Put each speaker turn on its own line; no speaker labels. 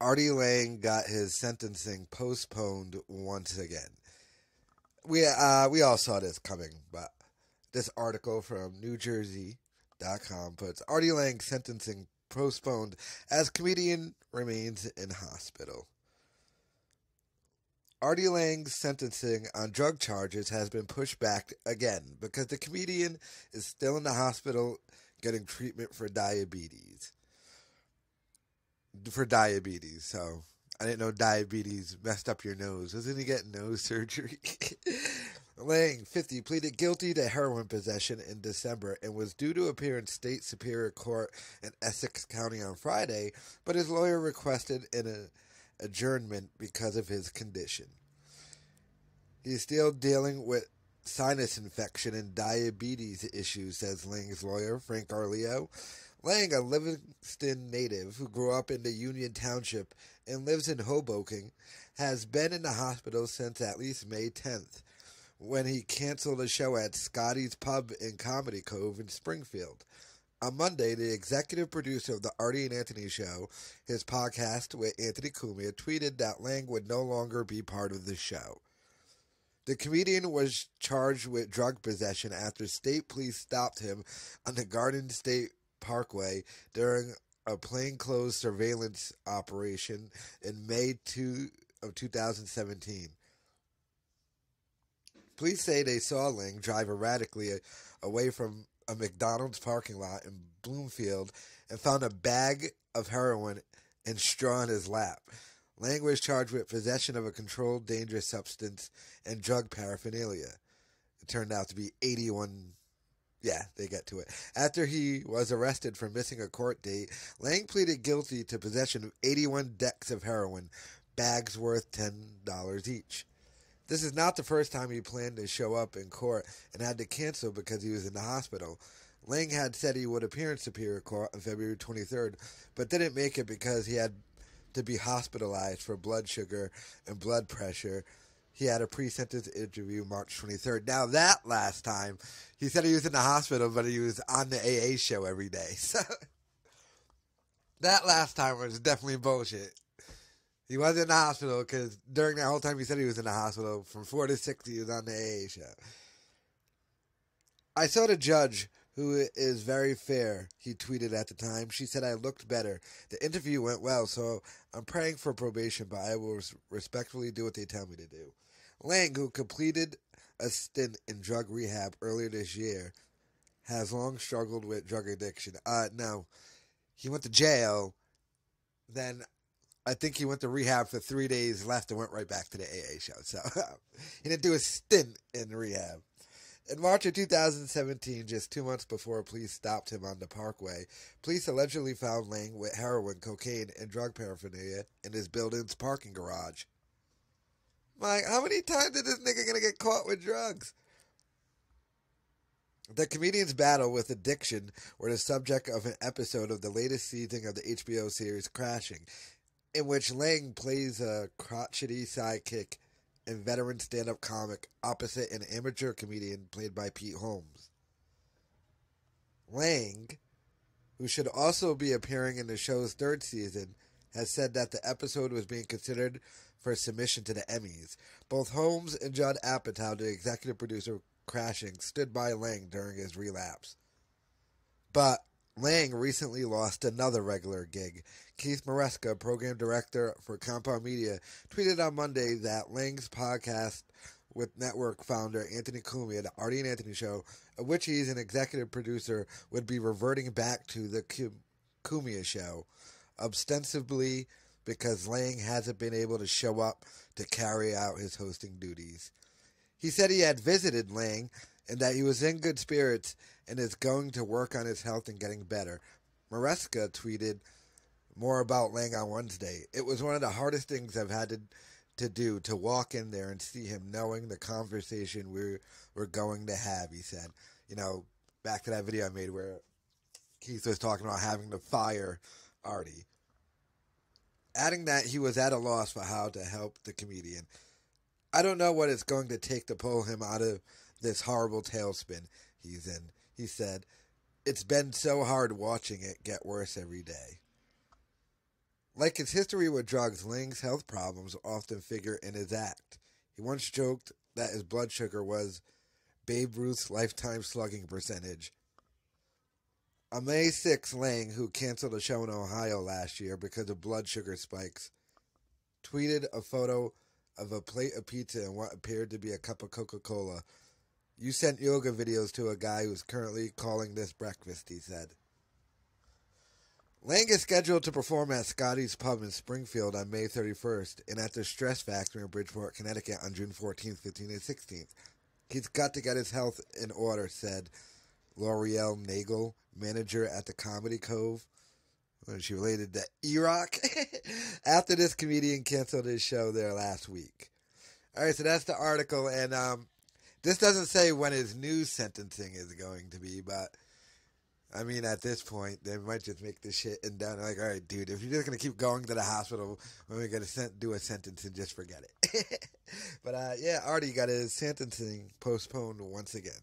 Artie Lange got his sentencing postponed once again. We all saw this coming, but this article from NewJersey.com puts Artie Lange's sentencing postponed as comedian remains in hospital. Artie Lange's sentencing on drug charges has been pushed back again because the comedian is still in the hospital getting treatment for diabetes. So I didn't know diabetes messed up your nose. Wasn't he getting nose surgery? Lange, 50, pleaded guilty to heroin possession in December and was due to appear in State Superior Court in Essex County on Friday, but his lawyer requested an adjournment because of his condition. He's still dealing with sinus infection and diabetes issues, says Lange's lawyer, Frank Arleo. Lange, a Livingston native who grew up in the Union Township and lives in Hoboken, has been in the hospital since at least May 10th, when he canceled a show at Scotty's Pub in Comedy Cove in Springfield. On Monday, the executive producer of the Artie and Anthony Show, his podcast with Anthony Cumia, tweeted that Lange would no longer be part of the show. The comedian was charged with drug possession after state police stopped him on the Garden State Parkway during a plainclothes surveillance operation in May 2017. Police say they saw Lange drive erratically away from a McDonald's parking lot in Bloomfield and found a bag of heroin and straw in his lap. Lange was charged with possession of a controlled dangerous substance and drug paraphernalia. It turned out to be 81. Yeah, they get to it. After he was arrested for missing a court date, Lange pleaded guilty to possession of 81 decks of heroin, bags worth $10 each. This is not the first time he planned to show up in court and had to cancel because he was in the hospital. Lange had said he would appear in Superior Court on February 23rd, but didn't make it because he had to be hospitalized for blood sugar and blood pressure. He had a pre-sentence interview March 23rd. Now, that last time, he said he was in the hospital, but he was on the AA show every day. So, that last time was definitely bullshit. He was in the hospital because during that whole time he said he was in the hospital, from 4 to 6, he was on the AA show. I saw the judge, who is very fair, he tweeted at the time. She said I looked better. The interview went well, so I'm praying for probation, but I will respectfully do what they tell me to do. Lange, who completed a stint in drug rehab earlier this year, has long struggled with drug addiction. No, he went to jail, then I think he went to rehab for 3 days, left, and went right back to the AA show. So he didn't do a stint in rehab. In March of 2017, just 2 months before police stopped him on the Parkway, police allegedly found Lange with heroin, cocaine, and drug paraphernalia in his building's parking garage. Mike, how many times is this nigga gonna get caught with drugs? The comedian's battle with addiction were the subject of an episode of the latest season of the HBO series Crashing, in which Lange plays a crotchety sidekick and veteran stand-up comic opposite an amateur comedian played by Pete Holmes. Lange, who should also be appearing in the show's third season, has said that the episode was being considered for submission to the Emmys. Both Holmes and Judd Apatow, the executive producer of Crashing, stood by Lange during his relapse. But Lange recently lost another regular gig. Keith Maresca, program director for Compound Media, tweeted on Monday that Lange's podcast with network founder Anthony Cumia, the Artie and Anthony Show, of which he's an executive producer, would be reverting back to the Cumia Show, ostensibly because Lange hasn't been able to show up to carry out his hosting duties. He said he had visited Lange and that he was in good spirits and is going to work on his health and getting better. Maresca tweeted more about Lange on Wednesday. It was one of the hardest things I've had to do, to walk in there and see him, knowing the conversation we're going to have, he said. You know, back to that video I made where Keith was talking about having to fire Artie. Adding that he was at a loss for how to help the comedian. I don't know what it's going to take to pull him out of this horrible tailspin he's in. He said, it's been so hard watching it get worse every day. Like his history with drugs, Lange's health problems often figure in his act. He once joked that his blood sugar was Babe Ruth's lifetime slugging percentage. On May 6, Lange, who canceled a show in Ohio last year because of blood sugar spikes, tweeted a photo of a plate of pizza and what appeared to be a cup of Coca-Cola. "You sent yoga videos to a guy who's currently calling this breakfast," he said. Lange is scheduled to perform at Scotty's Pub in Springfield on May 31st and at the Stress Factory in Bridgeport, Connecticut on June 14th, 15th, and 16th. "He's got to get his health in order," said L'Oreal Nagel, manager at the Comedy Cove. She related to E-Rock after this comedian canceled his show there last week. All right, so that's the article, and this doesn't say when his new sentencing is going to be, but I mean, at this point, they might just make this shit and down. Like, all right, dude, if you're just going to keep going to the hospital when we're going to do a sentence and just forget it. But, yeah, Artie got his sentencing postponed once again.